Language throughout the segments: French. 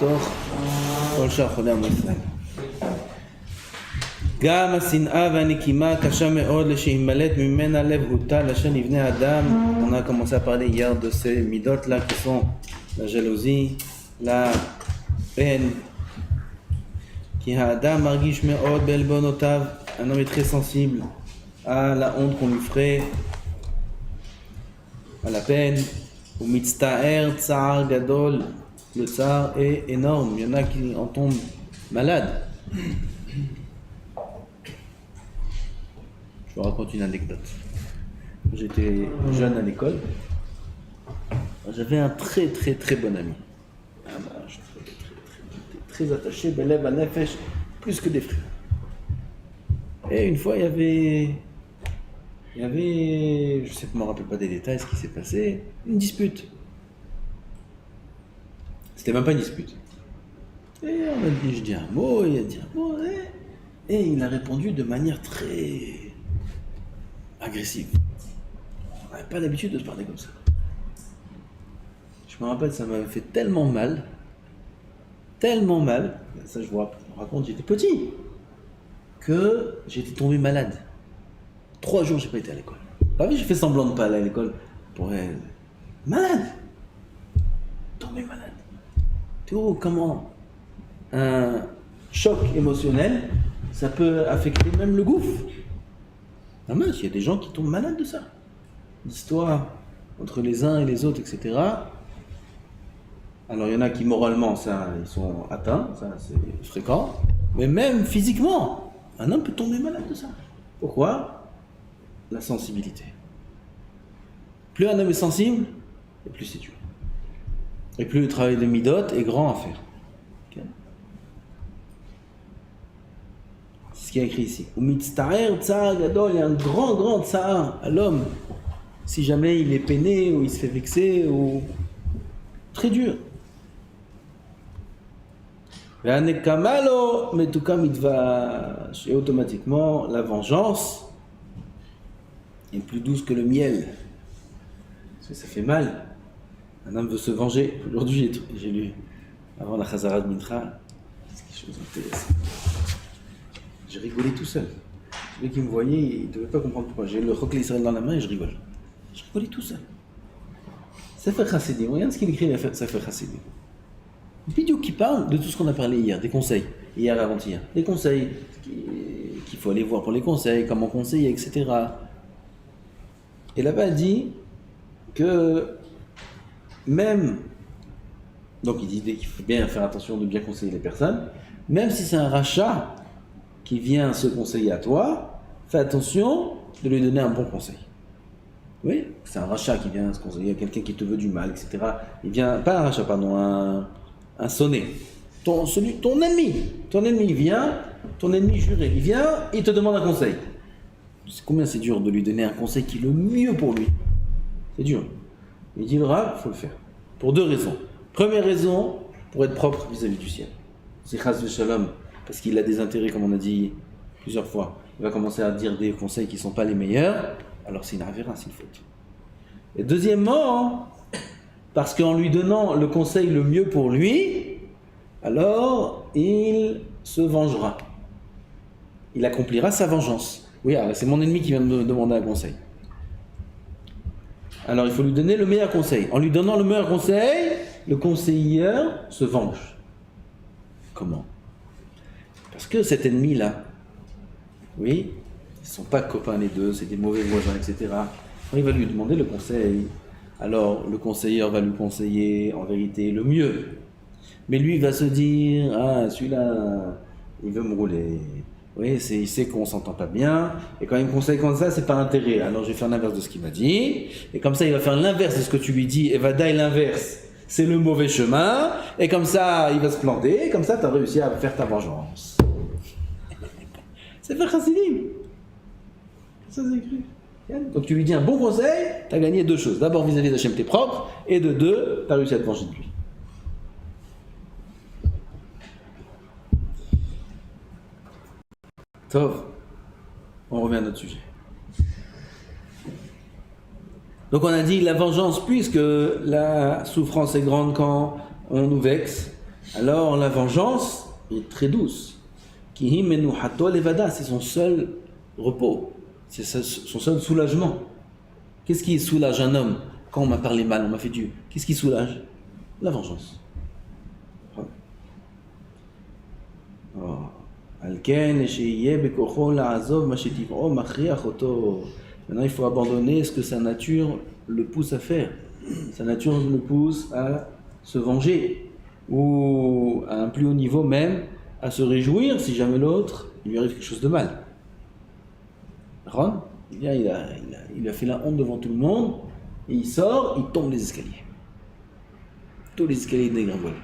בתוך כל שאר חולי עמו ישראל. גם השנאה והנקימה קשה מאוד להימלט ממנה לב הוטל אשר לבני אדם. On a commencé à parler hier de ces midotes là qui sont la jalousie, la peine, כי האדם מרגיש מאוד בעלבונותיו. Un homme est très sensible à la honte qu'on lui ferait, à la peine. הוא מצטער צער גדול, le tsar est énorme. Il y en a qui en tombent malades. Je vous raconte une anecdote. Quand j'étais jeune à l'école, j'avais un très très très bon ami. Très attaché, belev hanefesh, plus que des frères. Et une fois, il y avait, je sais pas, je me rappelle pas des détails, ce qui s'est passé, une dispute. C'était même pas une dispute. Et on a dit, je dis un mot, il a dit un mot, et il a répondu de manière très agressive. On n'avait pas l'habitude de se parler comme ça. Je me rappelle, ça m'avait fait tellement mal, ça je vous raconte, j'étais petit, que j'étais tombé malade. 3 jours, j'ai pas été à l'école. Pas vu, j'ai fait semblant de pas aller à l'école pour elle. Malade! Tombé malade. Tu vois comment un choc émotionnel, ça peut affecter même le gouffre. Ah mince, il y a des gens qui tombent malades de ça. L'histoire entre les uns et les autres, etc. Alors il y en a qui moralement, ça, ils sont atteints, ça c'est fréquent. Mais même physiquement, un homme peut tomber malade de ça. Pourquoi? La sensibilité. Plus un homme est sensible, et plus c'est dur. Et plus le travail de Midot est grand à faire. Okay. C'est ce qui est écrit ici. Il y a un grand tsar à l'homme. Si jamais il est peiné, ou il se fait vexer, ou... Très dur. Et automatiquement, la vengeance est plus douce que le miel. Parce que ça fait mal. Un homme veut se venger. Aujourd'hui, j'ai lu, avant la Chazara de Mincha, c'est quelque chose d'intéressant. J'ai rigolé tout seul. Celui qui me voyait, il ne devait pas comprendre pourquoi. J'ai le Chok l'Israël dans la main et je rigole. Je rigolais tout seul. Sefer Chassidim. Regarde ce qu'il écrit, Sefer Chassidim. Une vidéo qui parle de tout ce qu'on a parlé hier, des conseils, hier et avant-hier. Des conseils qu'il faut aller voir pour les conseils, comment conseiller, etc. Et là-bas, il dit que même, donc il dit qu'il faut bien faire attention de bien conseiller les personnes, même si c'est un rachat qui vient se conseiller à toi, fais attention de lui donner un bon conseil. Oui, c'est un rachat qui vient se conseiller à quelqu'un qui te veut du mal, etc. Il vient, pas un rachat, pardon, un sonné. Ton ennemi vient, ton ennemi juré, il vient, il te demande un conseil. Combien c'est dur de lui donner un conseil qui est le mieux pour lui. C'est dur. Il dit le Rav, il faut le faire. Pour 2 raisons. Première raison, pour être propre vis-à-vis du ciel. C'est Chas Shalom, parce qu'il a des intérêts, comme on a dit plusieurs fois. Il va commencer à dire des conseils qui ne sont pas les meilleurs, alors c'est une avéra, c'est une faute. Et deuxièmement, parce qu'en lui donnant le conseil le mieux pour lui, alors il se vengera. Il accomplira sa vengeance. Oui, alors c'est mon ennemi qui vient me demander un conseil. Alors il faut lui donner le meilleur conseil. En lui donnant le meilleur conseil, le conseiller se venge. Comment? Parce que cet ennemi-là, oui, ils ne sont pas copains les deux, c'est des mauvais voisins, etc. Alors, il va lui demander le conseil. Alors le conseiller va lui conseiller en vérité le mieux. Mais lui il va se dire, ah celui-là, il veut me rouler. Oui, il sait qu'on s'entend pas bien, et quand il me conseille comme ça, c'est par intérêt. Alors je vais faire l'inverse de ce qu'il m'a dit, et comme ça il va faire l'inverse de ce que tu lui dis, et va dire l'inverse, c'est le mauvais chemin, et comme ça il va se planter, et comme ça tu as réussi à faire ta vengeance. C'est faire Chassidim. Ça c'est écrit. Donc tu lui dis un bon conseil, tu as gagné 2 choses. D'abord vis-à-vis d'Hachem t'es propre, et de 2, tu as réussi à te venger de lui. Tov, on revient à notre sujet. Donc on a dit la vengeance, puisque la souffrance est grande quand on nous vexe, Alors la vengeance est très douce. Kihi menuhato levada, c'est son seul repos, c'est son seul soulagement. Qu'est-ce qui soulage un homme quand on m'a parlé mal, on m'a fait du... Qu'est-ce qui soulage? La vengeance. Maintenant, il faut abandonner ce que sa nature le pousse à faire. Sa nature le pousse à se venger, ou à un plus haut niveau même, à se réjouir si jamais l'autre lui arrive quelque chose de mal. Ron, il a fait la honte devant tout le monde, et il sort, il tombe les escaliers. Tous les escaliers dégringolent.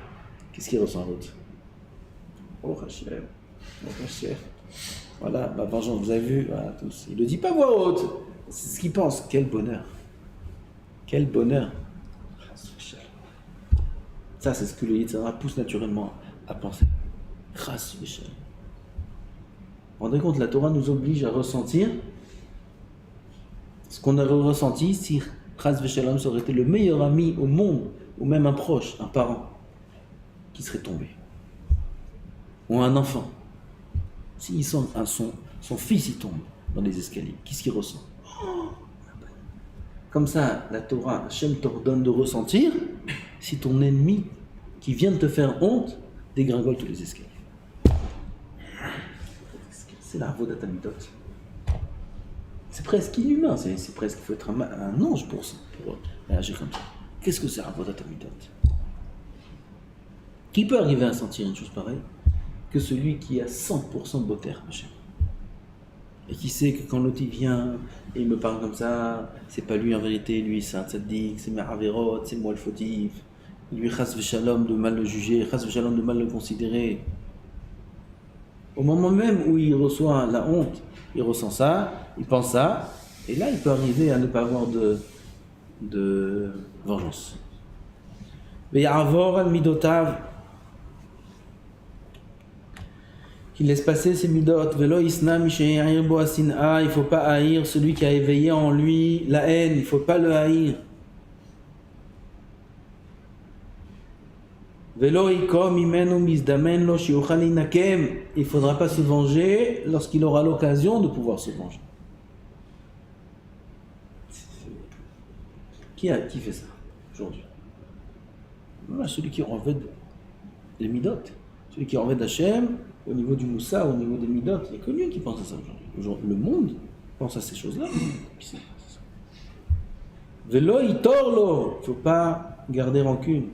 Qu'est-ce qu'il ressent l'autre? Oh Hachem, oh Hachem. Voilà, ma vengeance, vous avez vu, voilà, tous. Il ne le dit pas voix haute, c'est ce qu'il pense. Quel bonheur. Quel bonheur. Ça, c'est ce que le Yitzhara pousse naturellement à penser. Chas v'shalom. Vous vous rendez compte, la Torah nous oblige à ressentir ce qu'on aurait ressenti si Chas v'shalom ça aurait été le meilleur ami au monde, ou même un proche, un parent, qui serait tombé. Ou un enfant. Si son fils il tombe dans les escaliers, qu'est-ce qu'il ressent? Comme ça, la Torah, Hachem t'ordonne de ressentir si ton ennemi qui vient de te faire honte dégringole tous les escaliers. C'est la Avodat Hamidot. C'est presque inhumain, c'est presque, il faut être un ange pour réagir comme ça. Qu'est-ce que c'est Avodat Hamidot? Qui peut arriver à sentir une chose pareille que celui qui a 100% de beauté, Hachem, et qui sait que quand l'autre il vient et il me parle comme ça, c'est pas lui en vérité, lui c'est un tzaddik, c'est Meraverot, c'est moi le fautif, lui chas v'shalom de mal le juger, chas v'shalom de mal le considérer. Au moment même où il reçoit la honte, il ressent ça, il pense ça, et là il peut arriver à ne pas avoir de vengeance. Ve'ya'avor al midotav, qu'il laisse passer ses midot, velo isna mishe'ya'ir bo asin'a, il ne faut pas haïr celui qui a éveillé en lui la haine, il ne faut pas le haïr. Velo ikom imenu mizdamen lo shiuchal inakem, il ne faudra pas se venger lorsqu'il aura l'occasion de pouvoir se venger. Qui fait ça aujourd'hui? Celui qui revêt les midot, celui qui revêt d'Hachem, au niveau du Moussa, au niveau des Midot, il n'y a que lui qui pense à ça aujourd'hui. Le monde pense à ces choses-là. Velo itorlo, il ne faut pas garder rancune.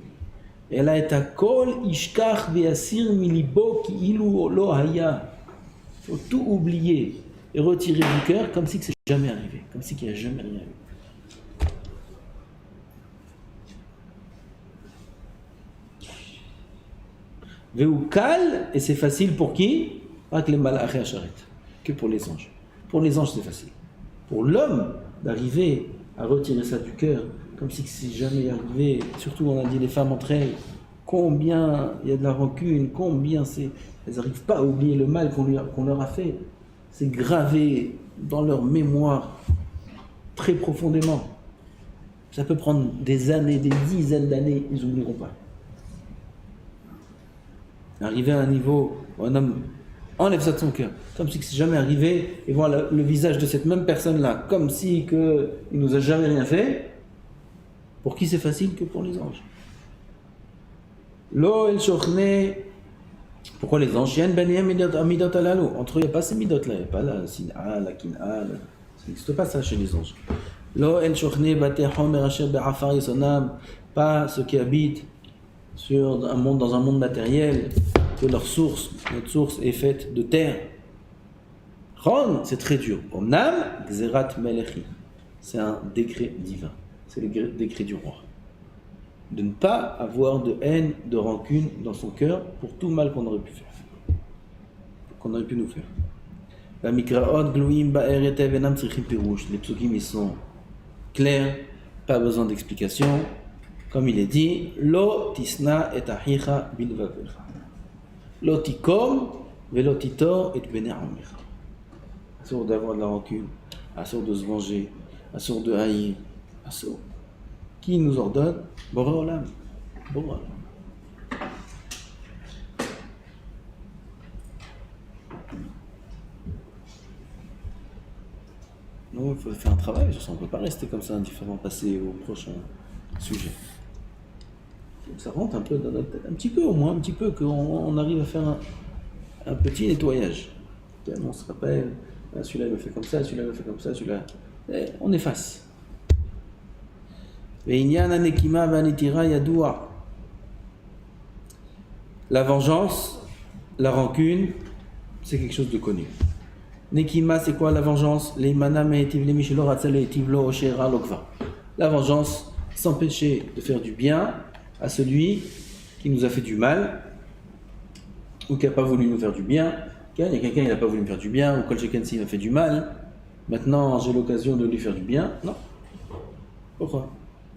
Elle a été kol ishkach ve'asir milibo ki ilu lo haya. Il faut tout oublier et retirer du cœur comme si c'est jamais arrivé, comme si il n'y a jamais rien eu. Ve'ukal, et c'est facile pour qui? Pas que les malachés acharet, que pour les anges. Pour les anges, c'est facile. Pour l'homme, d'arriver à retirer ça du cœur, comme si c'est jamais arrivé, surtout on a dit les femmes entre elles, combien il y a de la rancune, combien elles n'arrivent pas à oublier le mal qu'on leur a fait. C'est gravé dans leur mémoire très profondément. Ça peut prendre des années, des dizaines d'années, ils n'oublieront pas. Arriver à un niveau où un homme enlève ça de son cœur, comme si c'est jamais arrivé, et voir le visage de cette même personne-là, comme si il nous a jamais rien fait. Pour qui c'est facile que pour les anges? Lo el shochne. Pourquoi les anges? Entre eux, il n'y a pas ces midot-là, il n'y a pas la sin'a, la kin'a, ça n'existe pas ça chez les anges. Lo el shochne bate homer asher be'afar yisonam, pas ceux qui habitent dans un monde matériel, que notre source est faite de terre. Ron, c'est très dur. Omnam, gzerat melechi, c'est un décret divin, c'est le décret du roi. De ne pas avoir de haine, de rancune dans son cœur pour tout mal qu'on aurait pu faire, qu'on aurait pu nous faire. La mikraot gluim ba'eret evenam tzrichim pirouche. Les psukim ils sont clairs, pas besoin d'explication. Comme il est dit, lo tisna et ahicha bilvavecha, lo tikom velo titor et bene amecha. Assourd d'avoir de la rancune, assourd de se venger, assourd de haïr, assourd. Qui nous ordonne? Boré Olam. il faut faire un travail sur ça. On ne peut pas rester comme ça indifférent, passer au prochain sujet. Donc ça rentre un peu dans notre tête, un petit peu au moins, un petit peu, qu'on arrive à faire un petit nettoyage. On se rappelle, celui-là il me fait comme ça, celui-là il me fait comme ça, celui-là. Et on efface. La vengeance, la rancune, c'est quelque chose de connu. Nekima, c'est quoi la vengeance? La vengeance, s'empêcher de faire du bien à celui qui nous a fait du mal ou qui n'a pas voulu nous faire du bien. Il y a quelqu'un qui n'a pas voulu me faire du bien, ou quelqu'un qui m'a fait du mal. Maintenant, j'ai l'occasion de lui faire du bien. Non. Pourquoi?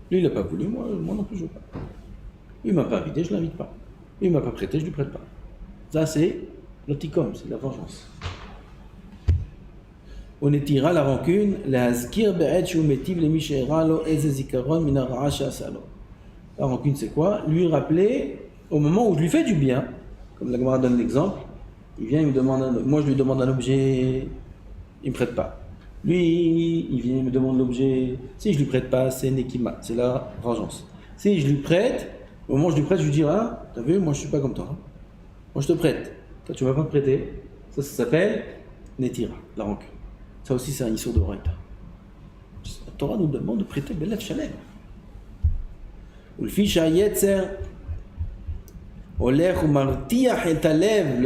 Lui, il n'a pas voulu, moi non plus, je ne veux pas. Lui, il ne m'a pas invité, je ne l'invite pas. Lui, il ne m'a pas prêté, je ne lui prête pas. Ça, c'est l'oticom, c'est la vengeance. On étira la rancune, la rancune, c'est quoi? Lui rappeler, au moment où je lui fais du bien, comme la Gemara donne l'exemple, il vient, il me demande moi je lui demande un objet, il ne me prête pas. Lui, il vient, il me demande l'objet, si je ne lui prête pas, c'est Nekima, c'est la vengeance. Si je lui prête, au moment où je lui prête, je lui dis, ah, t'as vu, moi je ne suis pas comme toi. Hein. Moi je te prête, toi tu ne vas pas me prêter. Ça s'appelle Netira, la rancune. Ça aussi c'est un issur de Raïta. La Torah nous demande de prêter Belat Shalem. Le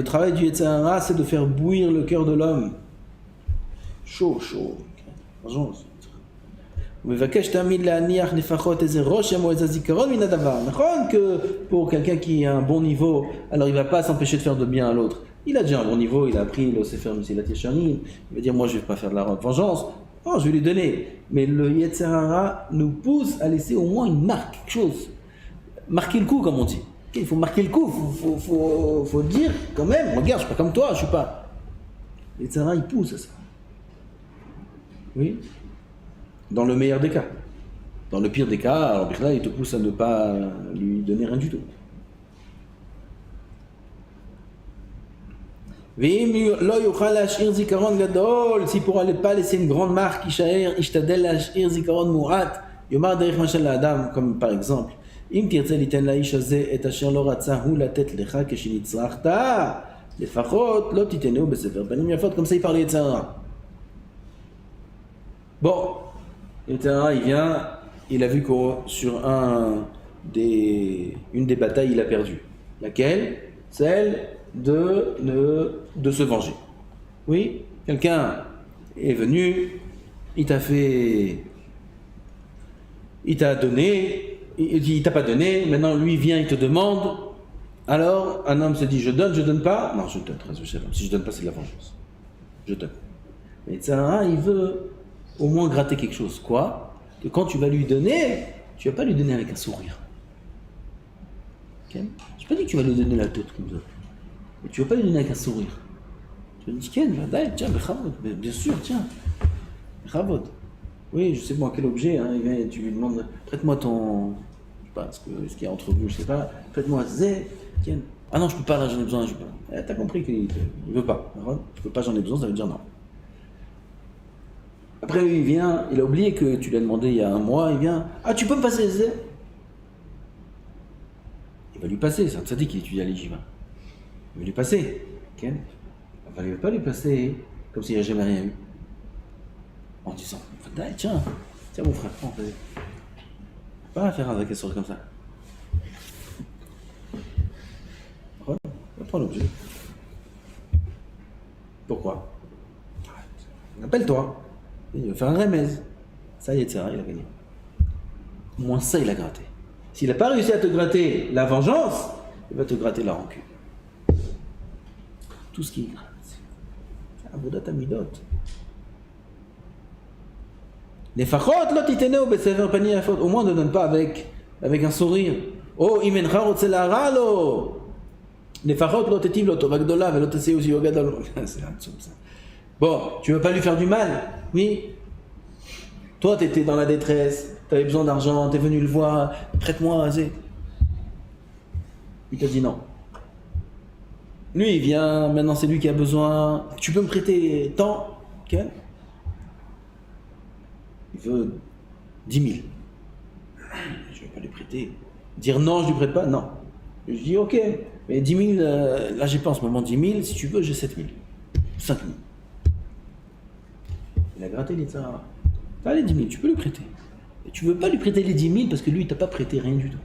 travail du Yetzer Hara, c'est de faire bouillir le cœur de l'homme. Chaud. Vengeance. Que pour quelqu'un qui a un bon niveau, alors il ne va pas s'empêcher de faire de bien à l'autre. Il a déjà un bon niveau, il a appris le Sefer Mesilat Yesharim, il va dire moi je ne vais pas faire de la vengeance, je vais lui donner. Mais le Yetzer Hara nous pousse à laisser au moins une marque, quelque chose. Marquer le coup comme on dit. Il faut marquer le coup, il faut dire quand même, regarde, je ne suis pas comme toi, je ne suis pas. Le Yetzer Hara il pousse à ça. Oui. Dans le meilleur des cas. Dans le pire des cas, alors là, il te pousse à ne pas lui donner rien du tout. S'il ne pourra pas laisser une grande marque, comme par exemple, comme ça il parlait de ça. Bon, il vient, il a vu que sur une des batailles, il a perdu. Laquelle? Celle de se venger. Oui, quelqu'un est venu, il t'a donné, il t'a pas donné, maintenant lui vient, il te demande. Alors, un homme se dit, je donne pas. Non, je donne, si je donne pas, c'est de la vengeance. Je donne. Mais ça, il veut au moins gratter quelque chose. Quoi? Que quand tu vas lui donner, tu vas pas lui donner avec un sourire. Okay? Je n'ai pas dit que tu vas lui donner la tête comme ça. Mais tu vas pas lui donner avec un sourire. Tu vas lui dire, tiens, bien sûr, tiens. Bechavod. Oui, je sais pas quel objet, hein, tu lui demandes, prête-moi ton, je sais pas, ce qu'il y a entre vous, je sais pas, prête-moi Zé, tiens. Ah non, je peux pas, là, j'en ai besoin, je peux pas. T'as compris qu'il veut pas. Je peux pas, j'en ai besoin, ça veut dire non. Après, il vient, il a oublié que tu lui as demandé il y a un mois, il vient, ah, tu peux me passer Zé? Il va lui passer, c'est un tzaddik qui étudie à l'Yeshiva. Il va lui passer. Okay. Il ne va pas lui passer comme s'il n'y a jamais rien eu. En disant, tiens mon frère, prends, vas-y. Pas faire un zakesorot comme ça. Prends l'objet. Pourquoi? Appelle-toi. Il va faire un remez. Ça y est, il a gagné. Au moins ça, il a gratté. S'il n'a pas réussi à te gratter la vengeance, il va te gratter la rancune. Tout ce qui gratte. C'est avodat amidot. Les fachot, au moins ne donne pas avec un sourire. Oh, imencha rotzela ralo. Les fachot, lotetiv lotovagdola, velotese aussi yogadol. C'est un truc ça. Bon, tu veux pas lui faire du mal? Oui. Toi, tu étais dans la détresse, tu avais besoin d'argent, tu es venu le voir, prête-moi, vas-y. Il t'a dit non. Lui, il vient, maintenant c'est lui qui a besoin. Tu peux me prêter tant? Ok. il veut 10 000. Je ne vais pas lui prêter. Dire non, je ne lui prête pas, non. Je dis ok, mais 10 000, là j'ai pas en ce moment 10 000, si tu veux j'ai 7 000, 5 000. Il a gratté les Tzahara. T'as les 10 000, tu peux lui prêter. Et tu ne veux pas lui prêter les 10 000 parce que lui il t'a pas prêté rien du tout.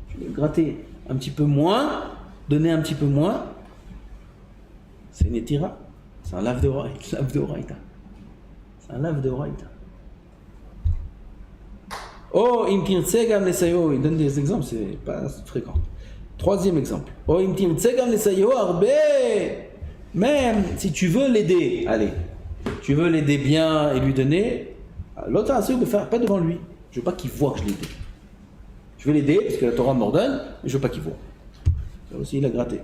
Tu veux gratter un petit peu moins, donner un petit peu moins, c'est une étira, c'est un lave de Oraïta. C'est un lave de Oraïta. Oh, im tirtse gam lesayo, il donne des exemples, c'est pas fréquent. Troisième exemple. Oh, im tirtse gam lesayo arbe, même si tu veux l'aider, allez, tu veux l'aider bien et lui donner, l'autre a essayé de faire, pas devant lui. Je veux pas qu'il voit que je l'aide. Je veux l'aider parce que la Torah m'ordonne, mais je veux pas qu'il voit. Ça aussi, il a gratté.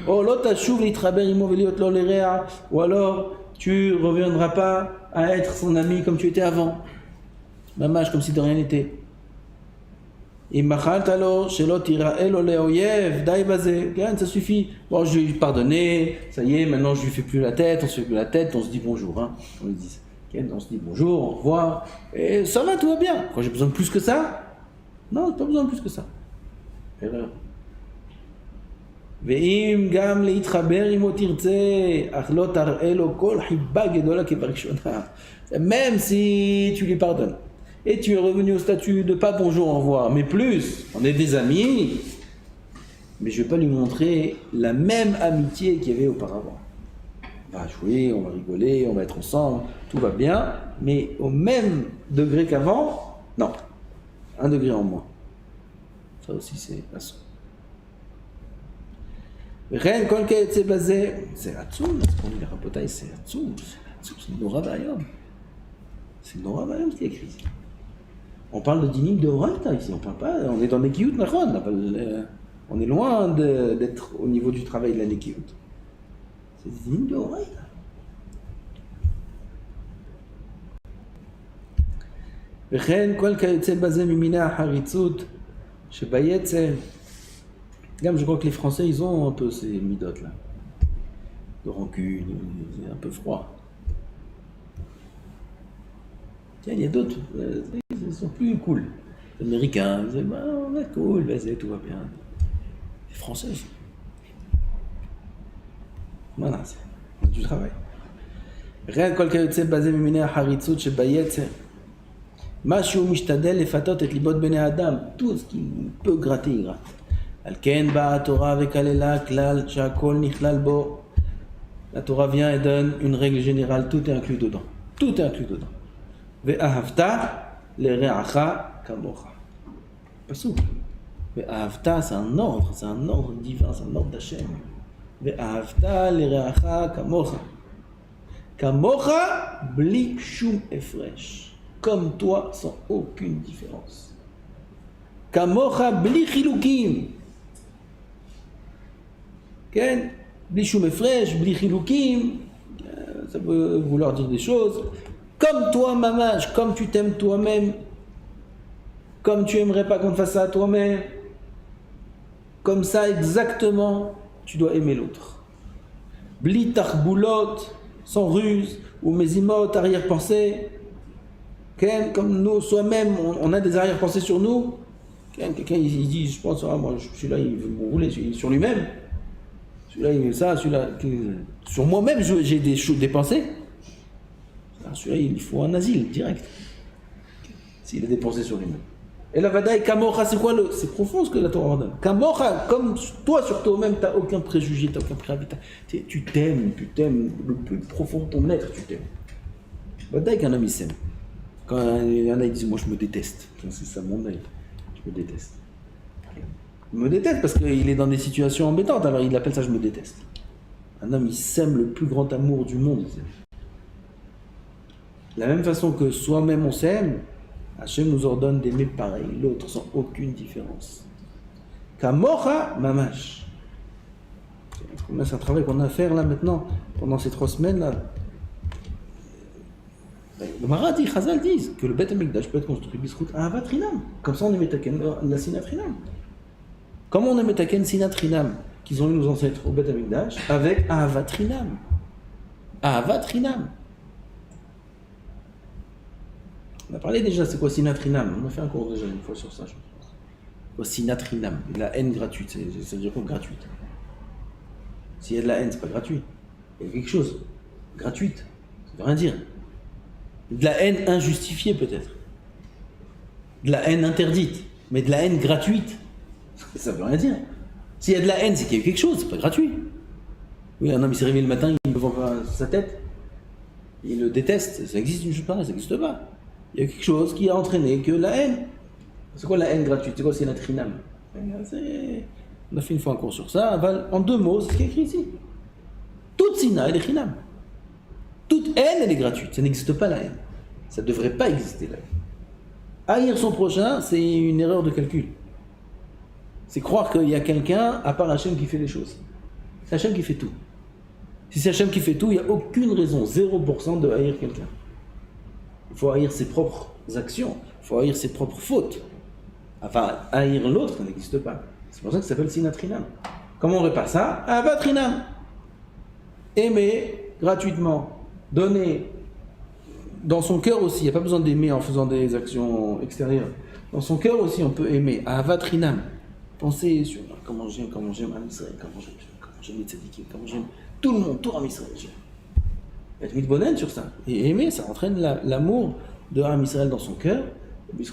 Oh, l'autre a chouv litraber imoveliot lo lerea, ou alors tu reviendras pas à être son ami comme tu étais avant. Mamash, comme si de rien n'était. Ça suffit. Bon, je lui ai pardonné, ça y est, maintenant je lui fais plus la tête, on se fait plus la tête, on se dit bonjour. Hein. On lui dit, on se dit bonjour, au revoir, et ça va, tout va bien. Quand j'ai besoin de plus que ça? Non, j'ai pas besoin de plus que ça. Erreur. Ve'im gam leitchaber imo tirtze, ach lo tar'e lo kol hibba gedola kevarishona. Même si tu lui pardonnes. Et tu es revenu au statut de pas bonjour, au revoir, mais plus, on est des amis, mais je ne vais pas lui montrer la même amitié qu'il y avait auparavant. On va jouer, on va rigoler, on va être ensemble, tout va bien, mais au même degré qu'avant, non, un degré en moins. Ça aussi c'est assaut. Rien kol c'est basé, c'est Hatsoum, ce qu'on dit les rabotaï, c'est Hatsoum, c'est Nora Bayom. C'est Nora Bayom qui écrit ici. On parle de dinim de Oraita ici, on parle pas, on est dans l'Ekiyut Nachon, on est loin d'être au niveau du travail de la Nekiyut. C'est des dinim de Oraita. וכן כל כיוצא בזה ממיני החריצות שביצר, גם je crois que les Français ils ont un peu ces midotes là, de rancune, c'est un peu froid. Tiens, il y a d'autres, ils sont plus cool. Les Américains, ils disent, bah, on est cool, vas-y, tout va bien. Les Français, voilà, c'est du travail. Rien que quelqu'un basé miminé à Haritzut, chez Bayetze, Mashu Mishtadel et Fatot et Libot Bene Adam, tout ce qui peut gratter, il gratte. Alken ba Torah avec Alela, Klal, Shakol, Nichlal Bo. La Torah vient et donne une règle générale, tout est inclus dedans. Tout est inclus dedans. Ve'ahavta lereacha kamocha. Pas souple. Ve'ahavta, c'est un ordre divin, c'est un ordre d'Hachem. Ve'ahavta lereacha kamocha. Kamocha bli shum efresh. Comme toi, sans aucune différence. Kamocha bli chilukim. Ken, bli shum efresh, bli chilukim. Ça peut vouloir dire des choses. Comme toi, mamage, comme tu t'aimes toi-même, comme tu aimerais pas qu'on te fasse ça à toi-même, comme ça exactement, tu dois aimer l'autre. Bli tarboulot, sans ruse, ou mezimot, arrière-pensée. Comme nous, soi-même, on a des arrière-pensées sur nous. Quelqu'un il dit, je pense, moi, celui-là, il veut me rouler sur lui-même. Celui-là, il veut ça, celui-là. Sur moi-même, j'ai des pensées. Celui-là, il faut un asile direct. S'il a des pensées sur lui-même. Et la vadaï, kamocha, c'est quoi c'est profond ce que la Torah donne. Kamocha, comme toi sur toi-même, tu n'as aucun préjugé, tu n'as aucun préavis. Tu t'aimes le plus profond de ton être, tu t'aimes. Vadaï qu'un homme il s'aime. Quand il y en a qui disent, moi je me déteste. C'est ça mon œil. Je me déteste. Il me déteste parce qu'il est dans des situations embêtantes, alors il appelle ça je me déteste. Un homme il s'aime le plus grand amour du monde. De la même façon que soi-même on s'aime, Hachem nous ordonne d'aimer pareil, l'autre sans aucune différence. Kamocha mamash. C'est un travail qu'on a à faire là maintenant, pendant ces 3 semaines là. Le Maradi, Chazal disent que le Beth Amikdash peut être construit biscout à Avat Rinam. Comme ça on est metaken la Sinat Rinam. Comment on est metaken Sinat Rinam qu'ils ont eu nos ancêtres au Beth Amikdash avec Avat Rinam. Avat Rinam. On a parlé déjà, c'est quoi sinatrinam? On a fait un cours déjà une fois sur ça, je pense. Quoi sinatrinam? La haine gratuite, ça veut dire quoi gratuite? S'il y a de la haine, c'est pas gratuit. Il y a quelque chose. Gratuite, ça veut rien dire. De la haine injustifiée peut-être. De la haine interdite. Mais de la haine gratuite, ça veut rien dire. S'il y a de la haine, c'est qu'il y a eu quelque chose, c'est pas gratuit. Oui, un homme il s'est réveillé le matin, il ne voit pas sa tête. Il le déteste. Ça existe une chose pareille, ça n'existe pas. Il y a quelque chose qui a entraîné que la haine. C'est quoi la haine gratuite? C'est quoi c'est natrinam? On a fait une fois un cours sur ça. En 2 mots, c'est ce qui est écrit ici. Toute sina, elle est chinam. Toute haine, elle est gratuite. Ça n'existe pas la haine. Ça ne devrait pas exister la haine. Haïr son prochain, c'est une erreur de calcul. C'est croire qu'il y a quelqu'un, à part Hachem, qui fait les choses. C'est Hachem qui fait tout. Si c'est Hachem qui fait tout, il n'y a aucune raison, 0% de haïr quelqu'un. Il faut haïr ses propres actions, il faut haïr ses propres fautes. Enfin, haïr l'autre, ça n'existe pas. C'est pour ça que ça s'appelle sinatrinam. Comment on répare ça? Avatrinam. Aimer gratuitement, donner dans son cœur aussi. Il n'y a pas besoin d'aimer en faisant des actions extérieures. Dans son cœur aussi, on peut aimer. Avatrinam. Pensez sur comment j'aime Am Israël, comment j'aime les tzadikim, comment j'aime tout le monde, tout Am Israël. Être mitbonen sur ça. Et aimer, ça entraîne l'amour de Am Israël dans son cœur. Et puis,